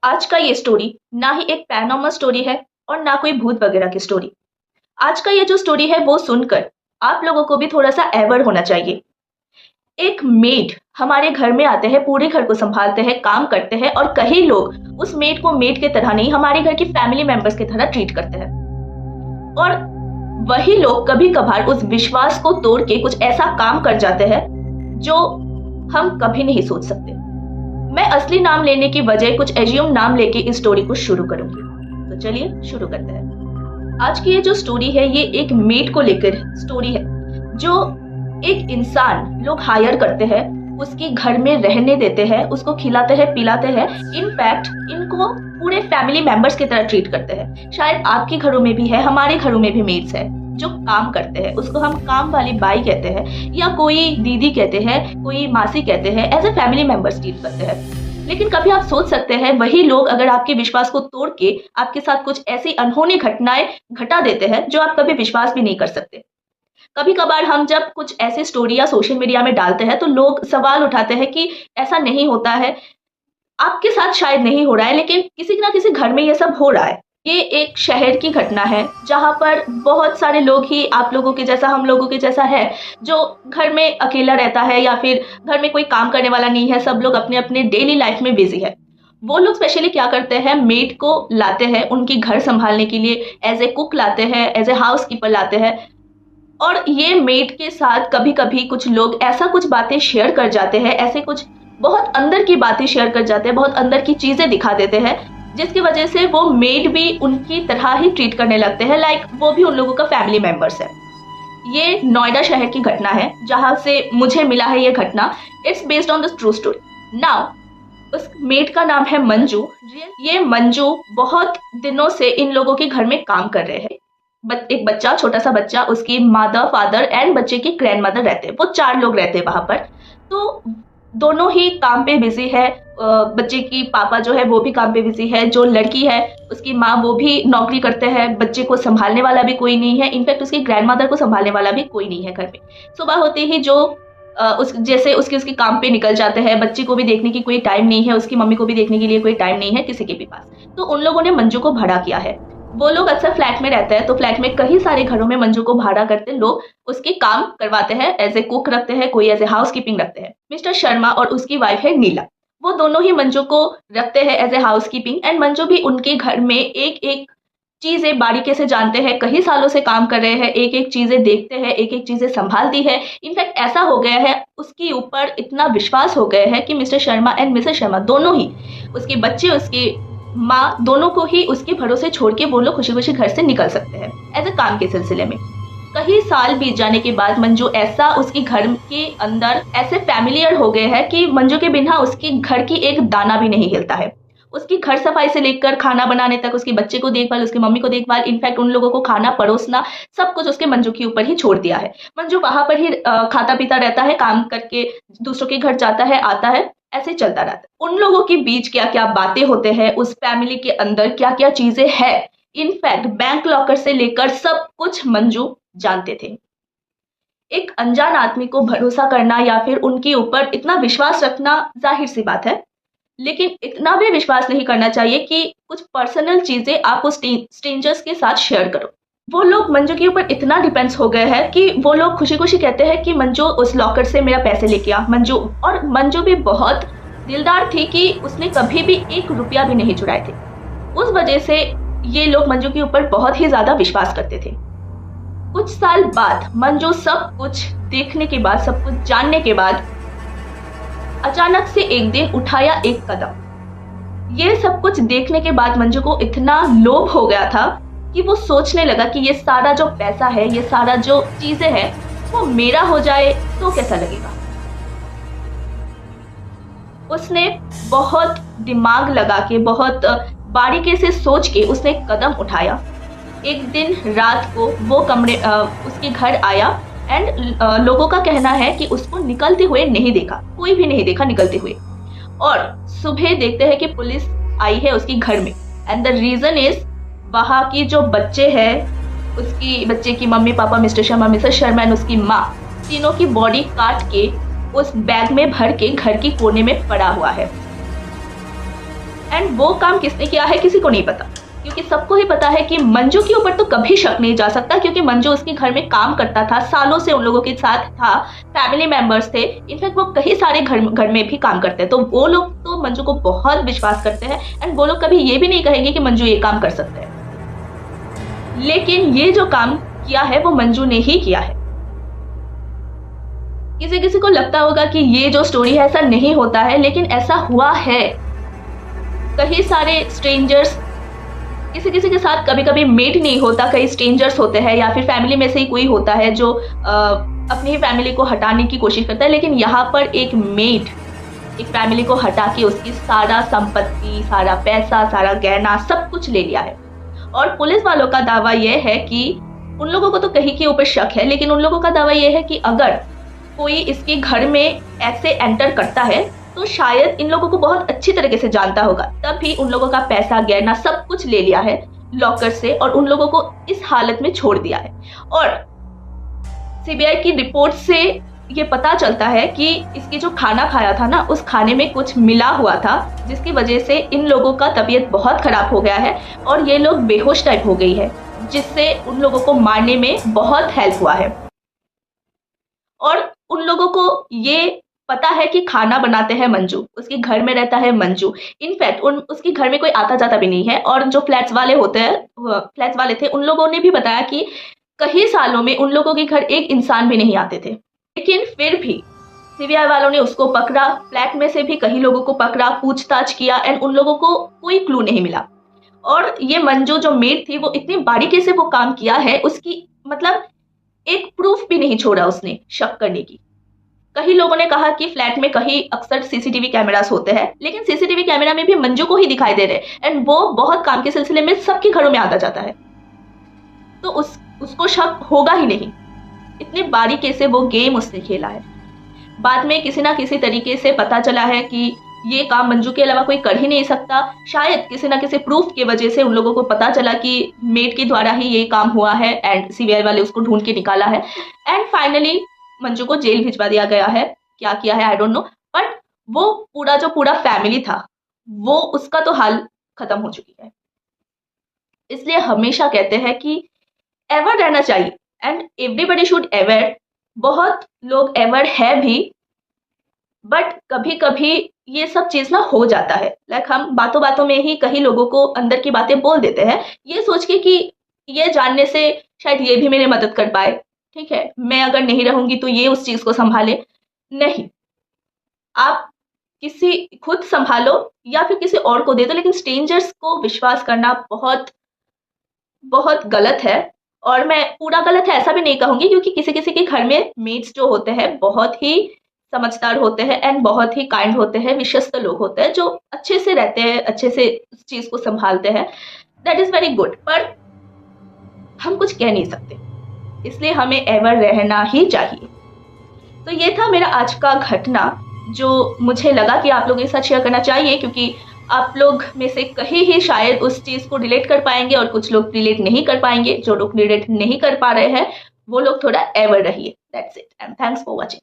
आज का ये स्टोरी ना ही एक पैरानॉर्मल स्टोरी है और ना कोई भूत वगैरह की स्टोरी। आज का ये जो स्टोरी है वो सुनकर आप लोगों को भी थोड़ा सा अवेयर होना चाहिए। एक मेड हमारे घर में आते हैं, पूरे घर को संभालते हैं, काम करते हैं और कई लोग उस मेड को मेड के तरह नहीं, हमारे घर की फैमिली मेंबर्स की तरह ट्रीट करते हैं। और वही लोग कभी कभार उस विश्वास को तोड़ के कुछ ऐसा काम कर जाते हैं जो हम कभी नहीं सोच सकते। मैं असली नाम लेने की बजाय कुछ एज्यूम नाम लेके इस स्टोरी को शुरू करूंगी। तो चलिए शुरू करते हैं। आज की ये जो स्टोरी है ये एक मेड को लेकर स्टोरी है जो एक इंसान लोग हायर करते हैं, उसके घर में रहने देते हैं, उसको खिलाते हैं पिलाते हैं, इनफैक्ट इनको पूरे फैमिली मेंबर्स की तरह ट्रीट करते हैं। शायद आपके घरों में भी है, हमारे घरों में भी मेड्स है जो काम करते हैं, उसको हम काम वाली बाई कहते हैं या कोई दीदी कहते हैं, कोई मासी कहते हैं, as a family members treat करते हैं। लेकिन कभी आप सोच सकते हैं वही लोग अगर आपके विश्वास को तोड़ के आपके साथ कुछ ऐसी अनहोनी घटनाएं घटा देते हैं जो आप कभी विश्वास भी नहीं कर सकते। कभी कभार हम जब कुछ ऐसी स्टोरी या सोशल मीडिया में डालते हैं तो लोग सवाल उठाते हैं कि ऐसा नहीं होता है, आपके साथ शायद नहीं हो रहा है लेकिन किसी ना किसी घर में ये सब हो रहा है। ये एक शहर की घटना है जहां पर बहुत सारे लोग ही आप लोगों के जैसा, हम लोगों के जैसा है, जो घर में अकेला रहता है या फिर घर में कोई काम करने वाला नहीं है, सब लोग अपने अपने डेली लाइफ में बिजी है। वो लोग स्पेशली क्या करते हैं, मेड को लाते हैं उनकी घर संभालने के लिए, एज ए कुक लाते हैं, एज ए हाउस कीपर लाते हैं। और ये मेड के साथ कभी कभी कुछ लोग ऐसा कुछ बातें शेयर कर जाते हैं, ऐसे कुछ बहुत अंदर की बातें शेयर कर जाते हैं, बहुत अंदर की चीजें दिखा देते हैं, जिसकी वजह से वो मेड भी उनकी तरह ही ट्रीट करने लगते हैं, लाइक वो भी उन लोगों का फैमिली मेंबर्स है। ये नोएडा शहर की घटना है जहां से मुझे मिला है ये घटना। It's based on the true story. Now उस मेड का नाम है मंजू। ये मंजू बहुत दिनों से इन लोगों के घर में काम कर रहे हैं। एक बच्चा, छोटा सा बच्चा, उसकी मदर, फादर एंड बच्चे की ग्रैंड मदर रहते हैं। वो 4 लोग रहते हैं वहां पर। तो दोनों ही काम पे बिजी है। बच्चे की पापा जो है वो भी काम पे बिजी है, जो लड़की है उसकी माँ वो भी नौकरी करते हैं, बच्चे को संभालने वाला भी कोई नहीं है, इनफैक्ट उसकी ग्रैंड मदर को संभालने वाला भी कोई नहीं है घर में। सुबह होते ही जो उस जैसे उसके काम पे निकल जाते हैं, बच्चे को भी देखने की कोई टाइम नहीं है, उसकी मम्मी को भी देखने के लिए कोई टाइम नहीं है किसी के भी पास। तो उन लोगों ने मंजू को भाड़ा किया है। वो लोग अक्सर फ्लैट में रहते हैं, तो फ्लैट में कई सारे घरों में मंजू को भाड़ा करते लोग उसके काम करवाते हैं, एज ए कुक रखते हैं, कोई एज ए हाउस कीपिंग रखते हैं। मिस्टर शर्मा और उसकी वाइफ है नीला, वो दोनों ही मंजू को रखते हैं as a housekeeping. And Manju भी उनके घर में एक एक चीजें बारीकी से जानते हैं, कई सालों से काम कर रहे हैं, एक एक चीजें देखते हैं, एक एक चीजें संभालती है। इनफैक्ट ऐसा हो गया है, उसके ऊपर इतना विश्वास हो गया है कि mister Sharma and Mrs Sharma दोनों ही, उसके बच्चे, उसकी माँ, दोनों को ही उसके भरोसे छोड़ के वो लोग खुशी खुशी घर से निकल सकते हैं एज ए काम के सिलसिले में। कई साल बीत जाने के बाद मंजू ऐसा उसके घर के अंदर ऐसे फैमिलियर हो गए हैं कि मंजू के बिना उसके घर की एक दाना भी नहीं हिलता है। उसकी घर सफाई से लेकर खाना बनाने तक, उसके बच्चे को देखभाल, उसकी मम्मी को देखभाल, इनफैक्ट उन लोगों को खाना परोसना, सब कुछ उसके मंजू के ऊपर ही छोड़ दिया है। मंजू वहां पर ही खाता पीता रहता है, काम करके दूसरों के घर जाता है, आता है, ऐसे चलता रहता है। उन लोगों के बीच क्या क्या बातें होते हैं, उस फैमिली के अंदर क्या क्या चीजें हैं, इनफैक्ट बैंक लॉकर से लेकर सब कुछ मंजू जानते थे। एक अनजान आदमी को भरोसा करना या फिर उनके ऊपर इतना विश्वास रखना जाहिर सी बात है, लेकिन इतना भी विश्वास नहीं करना चाहिए कि कुछ पर्सनल चीजें आप उस स्ट्रेंजर्स के साथ शेयर करो। वो लोग मंजू के ऊपर इतना डिपेंड्स हो गए हैं कि वो लोग खुशी खुशी कहते हैं कि मंजू उस लॉकर से मेरा पैसे लेके आ। मंजू भी बहुत दिलदार थी कि उसने कभी भी 1 रुपया भी नहीं चुराए थे। उस वजह से ये लोग मंजू के ऊपर बहुत ही ज्यादा विश्वास करते थे। कुछ साल बाद मंजू सब कुछ देखने के बाद, सब कुछ जानने के बाद अचानक से एक दिन उठाया एक कदम। ये सब कुछ देखने के बाद मंजू को इतना लोभ हो गया था कि वो सोचने लगा कि ये सारा जो पैसा है, ये सारा जो चीजें हैं, वो मेरा हो जाए तो कैसा लगेगा। उसने बहुत दिमाग लगा के, बहुत बारीकी से सोच के उसने कदम उठाया। एक दिन रात को वो उसके घर आया एंड लोगों का कहना है कि उसको निकलते हुए नहीं देखा, कोई भी नहीं देखा निकलते हुए। और सुबह देखते हैं कि पुलिस आई है उसके घर में, एंड द रीजन इज वहाँ की जो बच्चे हैं, उसकी बच्चे की mummy papa, mister Sharma, Mrs Sharma and उसकी माँ, तीनों की बॉडी काट के उस बैग में भर के घर की कोने में पड़ा हुआ है। एंड वो काम किसने किया है किसी को नहीं पता, क्योंकि सबको ही पता है कि मंजू के ऊपर तो कभी शक नहीं जा सकता, क्योंकि मंजू उसके घर में काम करता था, सालों से उन लोगों के साथ था, फैमिली मेंबर्स थे, इनफैक्ट वो कई सारे घर में भी काम करते हैं, तो वो लोग तो मंजू को बहुत विश्वास करते हैं एंड वो लोग कभी ये भी नहीं कहेंगे कि मंजू ये काम कर सकते हैं। लेकिन ये जो काम किया है वो मंजू ने ही किया है। किसी किसी को लगता होगा कि ये जो स्टोरी है ऐसा नहीं होता है, लेकिन ऐसा हुआ है। कई सारे स्ट्रेंजर्स, किसी किसी के साथ कभी कभी मेट नहीं होता, कई स्ट्रेंजर्स होते हैं या फिर फैमिली में से ही कोई होता है जो अपनी ही फैमिली को हटाने की कोशिश करता है, लेकिन यहाँ पर एक मेट एक फैमिली को हटा के उसकी सारा संपत्ति, सारा पैसा, सारा गहना सब कुछ ले लिया है। और पुलिस वालों का दावा यह है कि उन लोगों को तो कहीं के ऊपर शक है, लेकिन उन लोगों का दावा यह है कि अगर कोई इसके घर में ऐसे एंटर करता है तो शायद इन लोगों को बहुत अच्छी तरीके से जानता होगा, तभी उन लोगों का पैसा, गहना सब कुछ ले लिया है लॉकर से और उन लोगों को इस हालत में छोड़ दिया है। और सीबीआई की रिपोर्ट से ये पता चलता है कि इसकी जो खाना खाया था ना, उस खाने में कुछ मिला हुआ था, जिसकी वजह से इन लोगों का तबीयत बहुत खराब हो गया है और ये लोग बेहोश टाइप हो गई है, जिससे उन लोगों को मारने में बहुत हेल्प हुआ है। और उन लोगों को ये पता है कि खाना बनाते हैं मंजू, उसके घर में रहता है मंजू, इनफैक्ट उसके घर में कोई आता जाता भी नहीं है। और जो फ्लैट्स वाले थे उन लोगों ने भी बताया कि कई सालों में उन लोगों के घर एक इंसान भी नहीं आते थे, लेकिन फिर भी सीबीआई वालों ने उसको पकड़ा, फ्लैट में से भी कई लोगों को पकड़ा, पूछताछ किया एंड उन लोगों को कोई क्लू नहीं मिला। और ये मंजू जो मेड थी वो इतनी बारीकी से वो काम किया है, उसकी मतलब एक प्रूफ भी नहीं छोड़ा उसने शक करने की। कई लोगों ने कहा कि फ्लैट में कहीं अक्सर सीसीटीवी कैमरास होते हैं, लेकिन सीसीटीवी कैमरा में भी मंजू को ही दिखाई दे रहे एंड वो बहुत काम के सिलसिले में सबके घरों में आता जाता है, तो उसको शक होगा ही नहीं। इतनी बारीकी से वो गेम उसने खेला है। बाद में किसी ना किसी तरीके से पता चला है कि ये काम मंजू के अलावा कोई कर ही नहीं सकता, शायद किसी ना किसी प्रूफ की वजह से उन लोगों को पता चला कि मेड के द्वारा ही ये काम हुआ है एंड सीबीआई वाले उसको ढूंढ के निकाला है एंड फाइनली मंजू को जेल भिजवा दिया गया है। क्या किया है आई डोंट नो, बट वो पूरा फैमिली था वो उसका तो हाल खत्म हो चुकी है। इसलिए हमेशा कहते हैं कि एवर रहना चाहिए एंड एवरीबडी शुड एवर। बहुत लोग एवर है भी, बट कभी कभी ये सब चीज ना हो जाता है। लाइक हम बातों बातों में ही कई लोगों को अंदर की बातें बोल देते हैं, ये सोच के कि ये जानने से शायद ये भी मेरी मदद कर पाए, ठीक है, मैं अगर नहीं रहूंगी तो ये उस चीज को संभाले। नहीं, आप खुद संभालो या फिर किसी और को दे दो, लेकिन स्ट्रेंजर्स को विश्वास करना बहुत बहुत गलत है। और मैं पूरा गलत है ऐसा भी नहीं कहूंगी, क्योंकि किसी किसी के घर में मेड्स जो होते हैं बहुत ही समझदार होते हैं एंड बहुत ही काइंड होते हैं, विश्वस्त लोग होते हैं जो अच्छे से रहते हैं, अच्छे से उस चीज को संभालते हैं, दैट इज वेरी गुड। पर हम कुछ कह नहीं सकते, इसलिए हमें एवर रहना ही चाहिए। तो ये था मेरा आज का घटना जो मुझे लगा कि आप लोगों के साथ शेयर करना चाहिए, क्योंकि आप लोग में से कहीं ही शायद उस चीज को रिलेट कर पाएंगे और कुछ लोग रिलेट नहीं कर पाएंगे। जो लोग रिलेट नहीं कर पा रहे हैं वो लोग थोड़ा एवर रहिए। That's it and thanks for watching.